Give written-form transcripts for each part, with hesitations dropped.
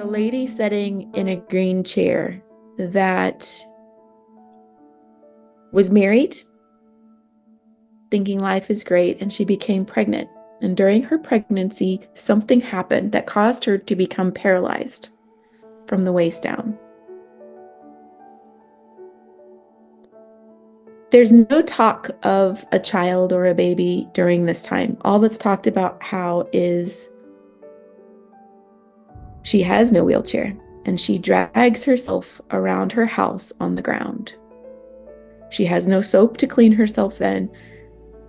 lady sitting in a green chair that was married, thinking life is great, and she became pregnant. And during her pregnancy, something happened that caused her to become paralyzed from the waist down. There's no talk of a child or a baby during this time. All that's talked about how is she has no wheelchair and she drags herself around her house on the ground. She has no soap to clean herself then.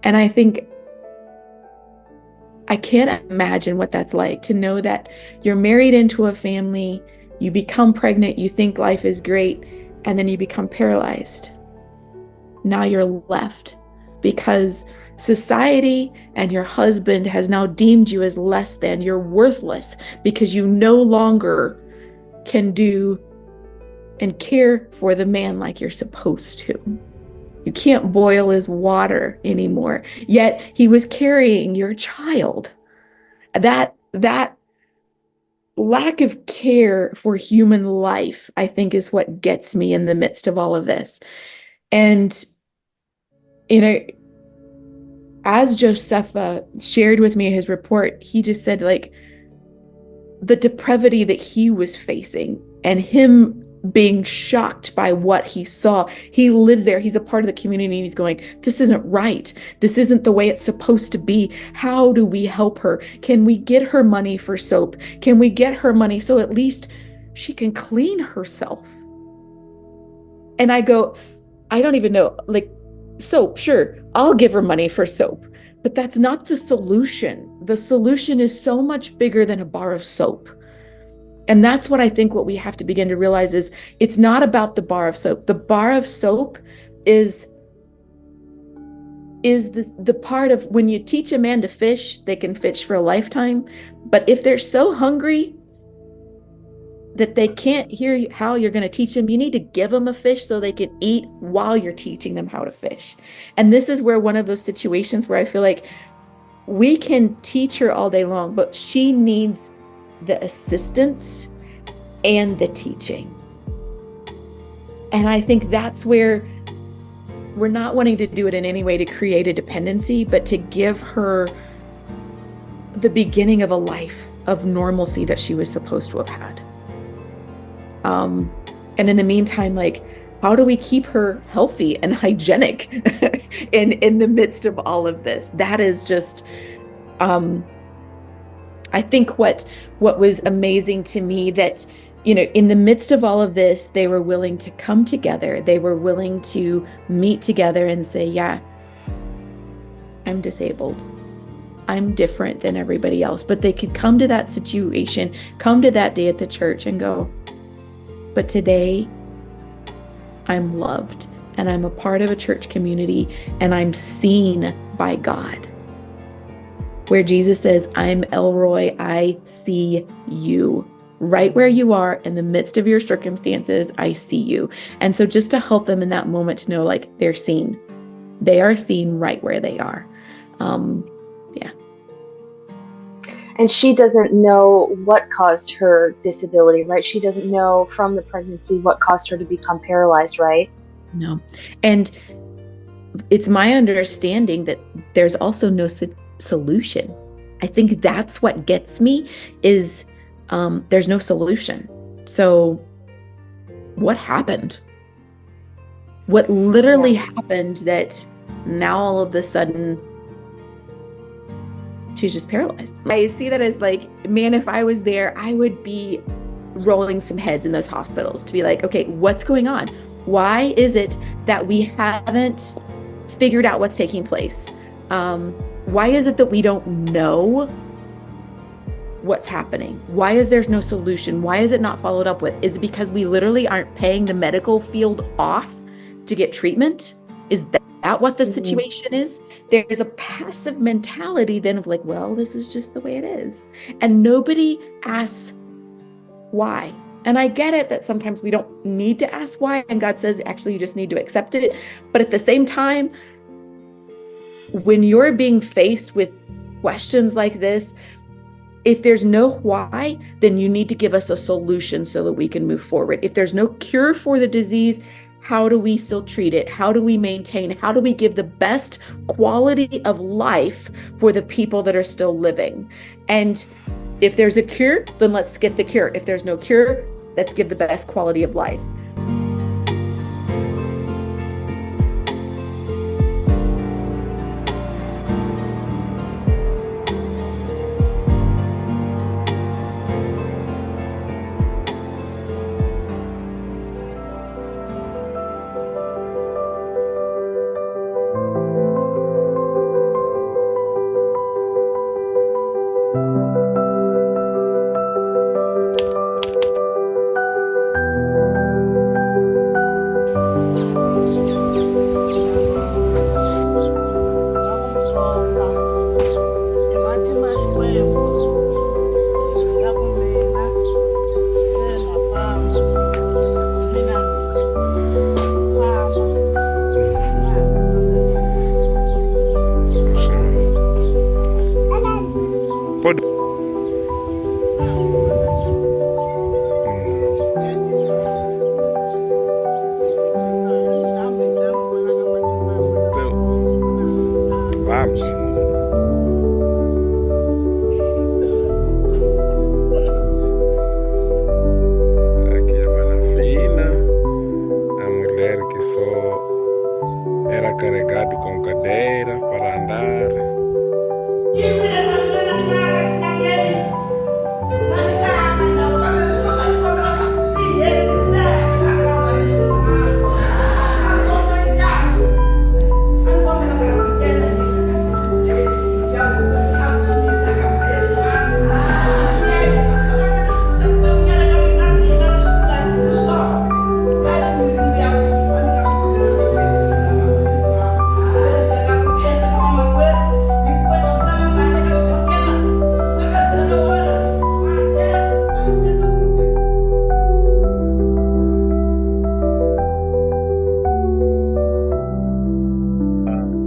And I think I can't imagine what that's like to know that you're married into a family, you become pregnant, you think life is great, and then you become paralyzed. Now you're left because society and your husband has now deemed you as less than. You're worthless because you no longer can do and care for the man like you're supposed to. You can't boil his water anymore, yet he was carrying your child. That lack of care for human life, I think, is what gets me in the midst of all of this. And, as Joseph shared with me his report, he just said, like, the depravity that he was facing and him being shocked by what he saw. He lives there. He's a part of the community and he's going, this isn't right. This isn't the way it's supposed to be. How do we help her? Can we get her money for soap? Can we get her money so at least she can clean herself? And I go, I don't even know, like, soap, sure, I'll give her money for soap, but that's not the solution. The solution is so much bigger than a bar of soap. And that's what I think what we have to begin to realize is it's not about the bar of soap. The bar of soap is the part of when you teach a man to fish, they can fish for a lifetime. But if they're so hungry that they can't hear how you're going to teach them, you need to give them a fish so they can eat while you're teaching them how to fish. And this is where one of those situations where I feel like we can teach her all day long, but she needs the assistance and the teaching. And I think that's where we're not wanting to do it in any way to create a dependency, but to give her the beginning of a life of normalcy that she was supposed to have had. And in the meantime, like, how do we keep her healthy and hygienic in the midst of all of this? That is just, I think what was amazing to me that, in the midst of all of this, they were willing to come together. They were willing to meet together and say, yeah, I'm disabled. I'm different than everybody else. But they could come to that situation, come to that day at the church and go, but today I'm loved and I'm a part of a church community and I'm seen by God. Where Jesus says, I'm Elroy, I see you. Right where you are in the midst of your circumstances, I see you. And so just to help them in that moment to know, like, they're seen. They are seen right where they are. Yeah. And she doesn't know what caused her disability, right? She doesn't know from the pregnancy what caused her to become paralyzed, right? No. And it's my understanding that there's also no solution. I think that's what gets me is there's no solution. So what happened? What literally happened that now all of a sudden she's just paralyzed? I see that as like, man, if I was there, I would be rolling some heads in those hospitals to be like, okay, what's going on? Why is it that we haven't figured out what's taking place? Why is it that we don't know what's happening? Why is there's no solution? Why is it not followed up with? Is it because we literally aren't paying the medical field off to get treatment? Is that what the situation is? There's a passive mentality then of like, well, this is just the way it is. And nobody asks why. And I get it that sometimes we don't need to ask why. And God says, actually, you just need to accept it. But at the same time, when you're being faced with questions like this, If there's no why, then you need to give us a solution so that we can move forward. If there's no cure for the disease, how do we still treat it? How do we maintain? How do we give the best quality of life for the people that are still living? And if there's a cure, then let's get the cure. If there's no cure, let's give the best quality of life. Vamos. Aqui a mana Fina, a mulher que só era carregado com cadeira para andar.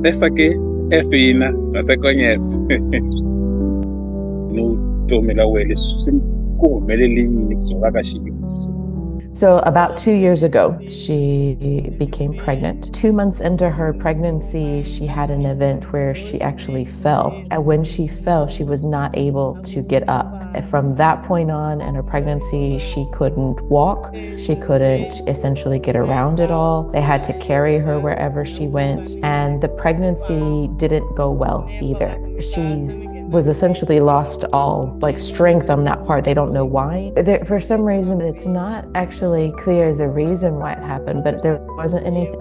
Essa aqui é Fina, você conhece. No tomela wele kumele linyi kuzoka shikimisa. So about 2 years ago, she became pregnant. 2 months into her pregnancy, she had an event where she actually fell. And when she fell, she was not able to get up. And from that point on in her pregnancy, she couldn't walk. She couldn't essentially get around at all. They had to carry her wherever she went. And the pregnancy didn't go well either. Was essentially lost all strength on that part. They don't know why. For some reason, it's not actually clear as a reason why it happened, but there wasn't anything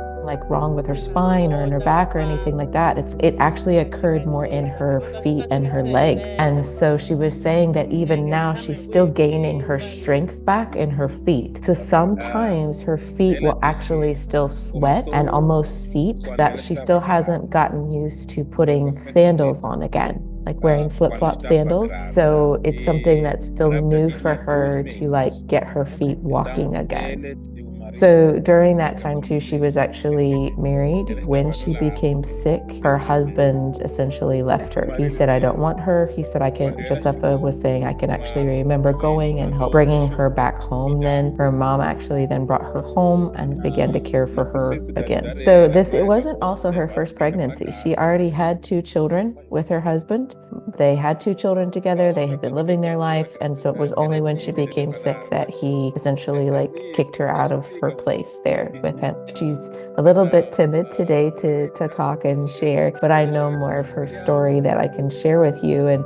wrong with her spine or in her back or anything like that. It actually occurred more in her feet and her legs. And so she was saying that even now she's still gaining her strength back in her feet. So sometimes her feet will actually still sweat and almost seep, that she still hasn't gotten used to putting sandals on again, like wearing flip-flop sandals. So it's something that's still new for her to get her feet walking again. So during that time too, she was actually married. When she became sick, her husband essentially left her. He said, I don't want her. He said, Josefa was saying, I can actually remember going and help bringing her back home. Then her mom actually then brought her home and began to care for her again. So it wasn't also her first pregnancy. She already had 2 children with her husband. They had 2 children together. They had been living their life. And so it was only when she became sick that he essentially kicked her out of her place there with him. She's a little bit timid today to talk and share, but I know more of her story that I can share with you. And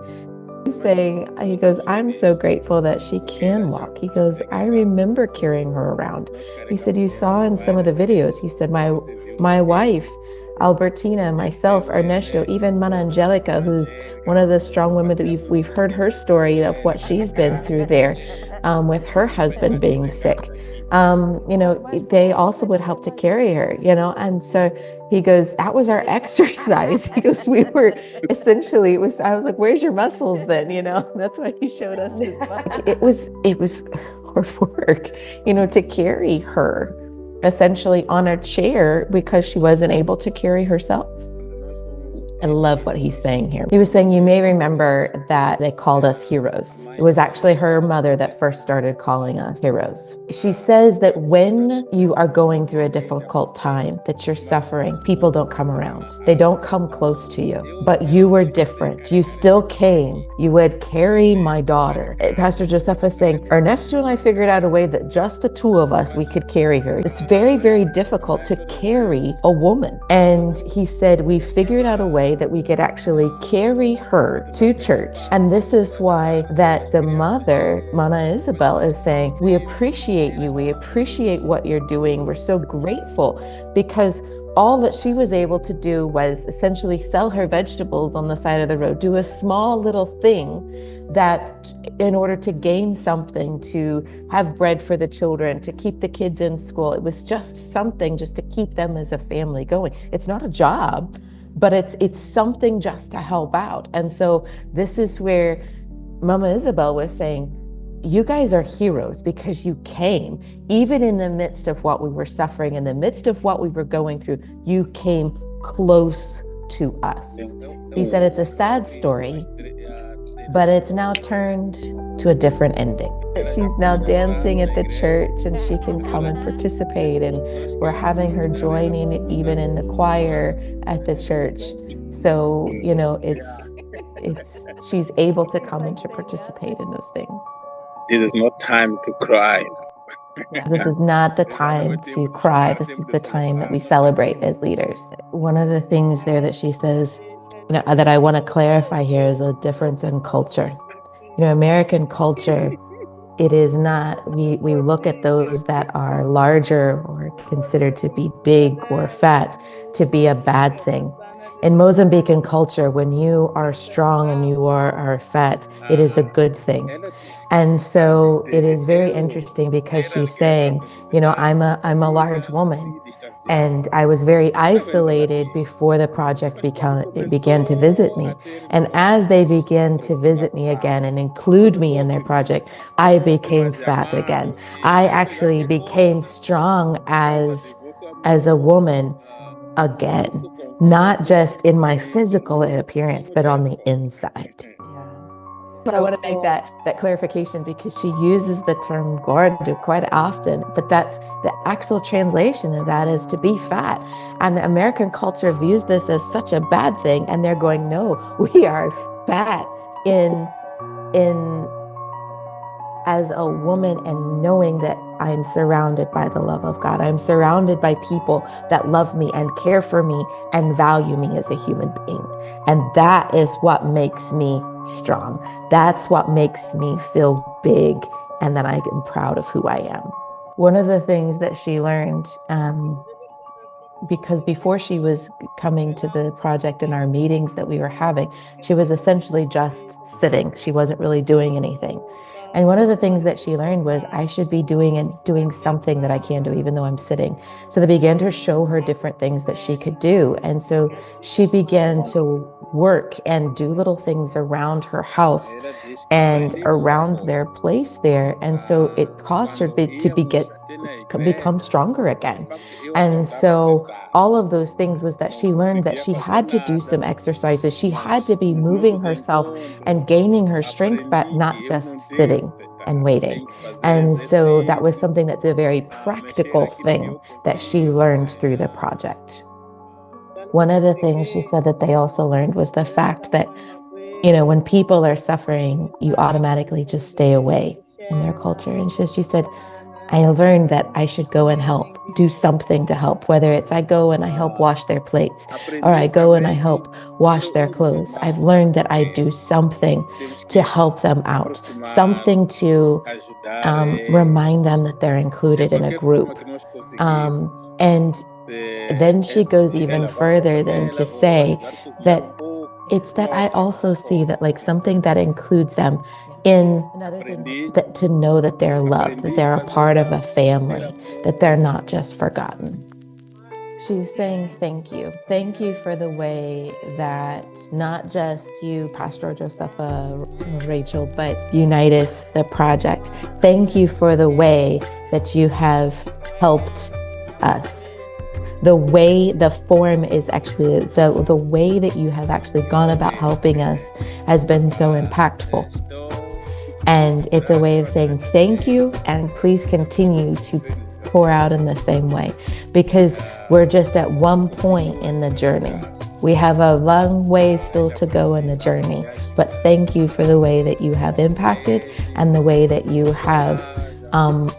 he goes, I'm so grateful that she can walk. He goes, I remember carrying her around. He said, you saw in some of the videos, he said, my wife, Albertina, myself, Ernesto, even Mana Angelica, who's one of the strong women that we've heard her story of what she's been through there with her husband being sick. They also would help to carry her, and so he goes, that was our exercise. He goes, we were essentially, I was like, where's your muscles then? That's why he showed us his muscles. It was hard work, to carry her essentially on a chair because she wasn't able to carry herself. I love what he's saying here. He was saying, you may remember that they called us heroes. It was actually her mother that first started calling us heroes. She says that when you are going through a difficult time, that you're suffering, people don't come around. They don't come close to you. But you were different. You still came. You would carry my daughter. Pastor Josepha is saying, Ernesto and I figured out a way that just the two of us, we could carry her. It's very, very difficult to carry a woman. And he said, we figured out a way that we could actually carry her to church. And this is why that the mother, Mana Isabel, is saying, we appreciate you. We appreciate what you're doing. We're so grateful, because all that she was able to do was essentially sell her vegetables on the side of the road, do a small little thing that in order to gain something, to have bread for the children, to keep the kids in school. It was just something just to keep them as a family going. It's not a job, but it's something just to help out. And so this is where Mama Isabel was saying, you guys are heroes because you came, even in the midst of what we were suffering, in the midst of what we were going through, you came close to us. He said it's a sad story, but it's now turned to a different ending. She's now dancing at the church and she can come and participate, and we're having her joining even in the choir at the church. So, you know, she's able to come and to participate in those things. This is not time to cry. This is not the time to cry. This is the time that we celebrate as leaders. One of the things there that she says, you know, that I want to clarify here is a difference in culture. You know, American culture, it is not, we look at those that are larger or considered to be big or fat to be a bad thing. In Mozambican culture, when you are strong and you are fat, it is a good thing. And so it is very interesting because she's saying, you know, I'm a large woman, and I was very isolated before the project began to visit me. And as they began to visit me again and include me in their project, I became fat again. I actually became strong as a woman again, not just in my physical appearance, but on the inside. But I want to make that clarification because she uses the term gordo quite often, but that's the actual translation of that is to be fat. And American culture views this as such a bad thing, and they're going, no, we are fat in as a woman, and knowing that I'm surrounded by the love of God. I'm surrounded by people that love me and care for me and value me as a human being. And that is what makes me strong. That's what makes me feel big and that I am proud of who I am. One of the things that she learned, because before she was coming to the project in our meetings that we were having, she was essentially just sitting. She wasn't really doing anything. And one of the things that she learned was I should be doing something that I can do, even though I'm sitting. So they began to show her different things that she could do. And so she began to work and do little things around her house and around their place there. And so it caused her to become stronger again. And so all of those things was that she learned that she had to do some exercises. She had to be moving herself and gaining her strength, but not just sitting and waiting. And so that was something that's a very practical thing that she learned through the project. One of the things she said that they also learned was the fact that, you know, when people are suffering, you automatically just stay away in their culture. And she said, I learned that I should go and help, do something to help, whether it's I go and I help wash their plates, or I go and I help wash their clothes. I've learned that I do something to help them out, something to remind them that they're included in a group. And then she goes even further than to say that it's that I also see that like something that includes them in that, to know that they're loved, that they're a part of a family, that they're not just forgotten. She's saying thank you. Thank you for the way that not just you, Pastor Josepha, Rachel, but Unitas, the project. Thank you for the way that you have helped us. the way, the form is actually, the way that you have actually gone about helping us has been so impactful. And it's a way of saying thank you, and please continue to pour out in the same way, because we're just at one point in the journey. We have a long way still to go in the journey, but thank you for the way that you have impacted and the way that you have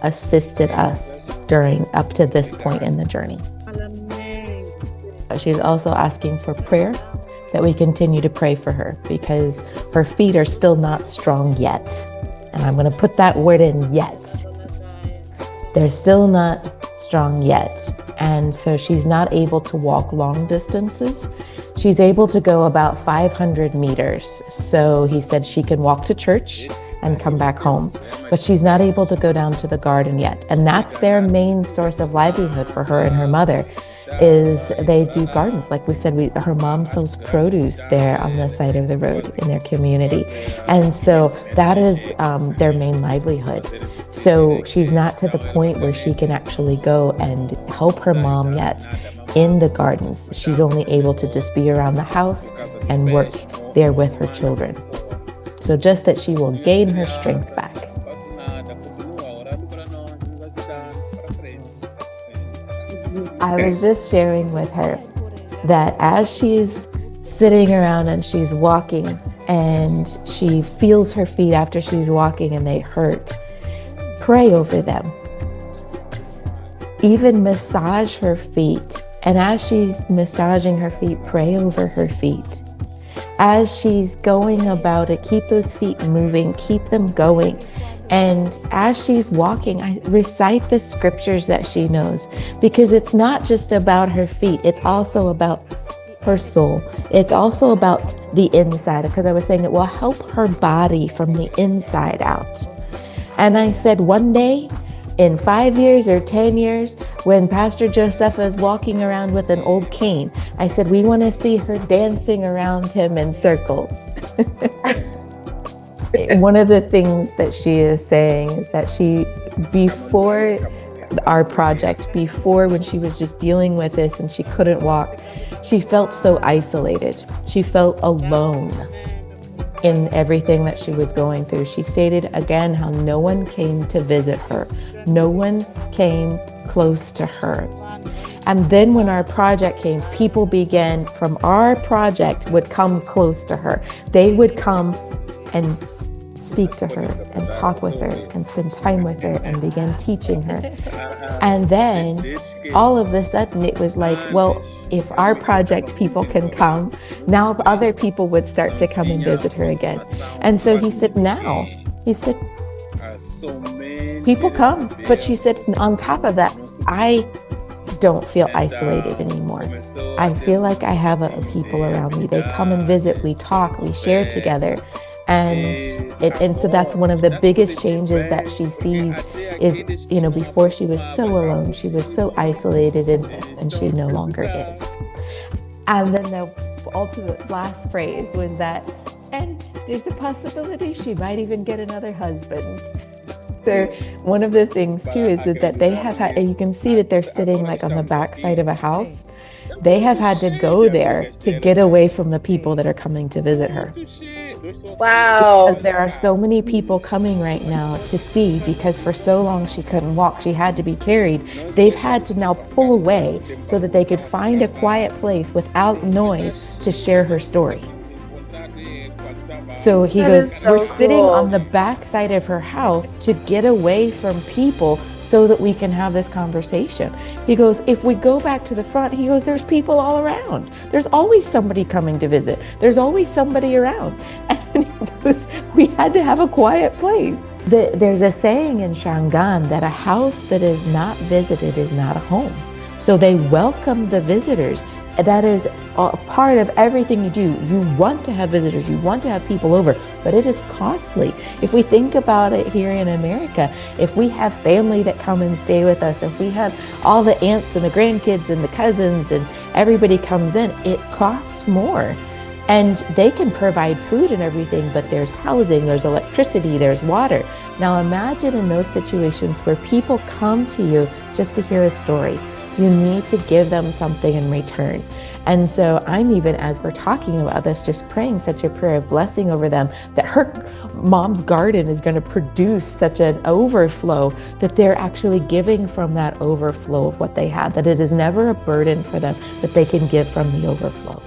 assisted us during up to this point in the journey. She's also asking for prayer, that we continue to pray for her, because her feet are still not strong yet. And I'm going to put that word in, yet. They're still not strong yet. And so she's not able to walk long distances. She's able to go about 500 meters. So he said she can walk to church and come back home, but she's not able to go down to the garden yet. And that's their main source of livelihood for her and her mother, is they do gardens. Like we said, her mom sells produce there on the side of the road in their community. And so that is their main livelihood. So she's not to the point where she can actually go and help her mom yet in the gardens. She's only able to just be around the house and work there with her children. So just that she will gain her strength back. I was just sharing with her that as she's sitting around and she's walking and she feels her feet after she's walking and they hurt, pray over them. Even massage her feet. And as she's massaging her feet, pray over her feet. As she's going about it, keep those feet moving, keep them going. And as she's walking, I recite the scriptures that she knows, because it's not just about her feet. It's also about her soul. It's also about the inside, because I was saying it will help her body from the inside out. And I said, one day, in 5 years or 10 years, when Pastor Josepha is walking around with an old cane, I said, we want to see her dancing around him in circles. One of the things that she is saying is that she, before our project, before when she was just dealing with this and she couldn't walk, she felt so isolated. She felt alone in everything that she was going through. She stated again how no one came to visit her. No one came close to her. And then when our project came, people began from our project would come close to her. They would come and speak to her and talk with her and spend time with her and begin teaching her. And then all of a sudden it was like, well, if our project people can come, now other people would start to come and visit her again. And so he said, people come. But she said, on top of that, I don't feel isolated anymore. I feel like I have people around me. They come and visit, we talk, we share together. And so that's one of the biggest changes that she sees is, before she was so alone, she was so isolated, and she no longer is. And then the ultimate last phrase was that, and there's a possibility she might even get another husband. So one of the things too is that they have had, and you can see that they're sitting like on the back side of a house. They have had to go there to get away from the people that are coming to visit her. Wow. Because there are so many people coming right now to see, because for so long she couldn't walk. She had to be carried. They've had to now pull away so that they could find a quiet place without noise to share her story. So he goes, we're sitting on the back side of her house to get away from people so that we can have this conversation. He goes, if we go back to the front, he goes, there's people all around. There's always somebody coming to visit. There's always somebody around. And he goes, we had to have a quiet place. There's a saying in Shangaan that a house that is not visited is not a home. So they welcome the visitors. That is a part of everything you do. You want to have visitors, you want to have people over, but it is costly. If we think about it here in America, if we have family that come and stay with us, if we have all the aunts and the grandkids and the cousins and everybody comes in, it costs more. And they can provide food and everything, but there's housing, there's electricity, there's water. Now imagine in those situations where people come to you just to hear a story, You need to give them something in return. And so I'm even, as we're talking about this, just praying such a prayer of blessing over them, that her mom's garden is going to produce such an overflow that they're actually giving from that overflow of what they have, that it is never a burden for them, that they can give from the overflow.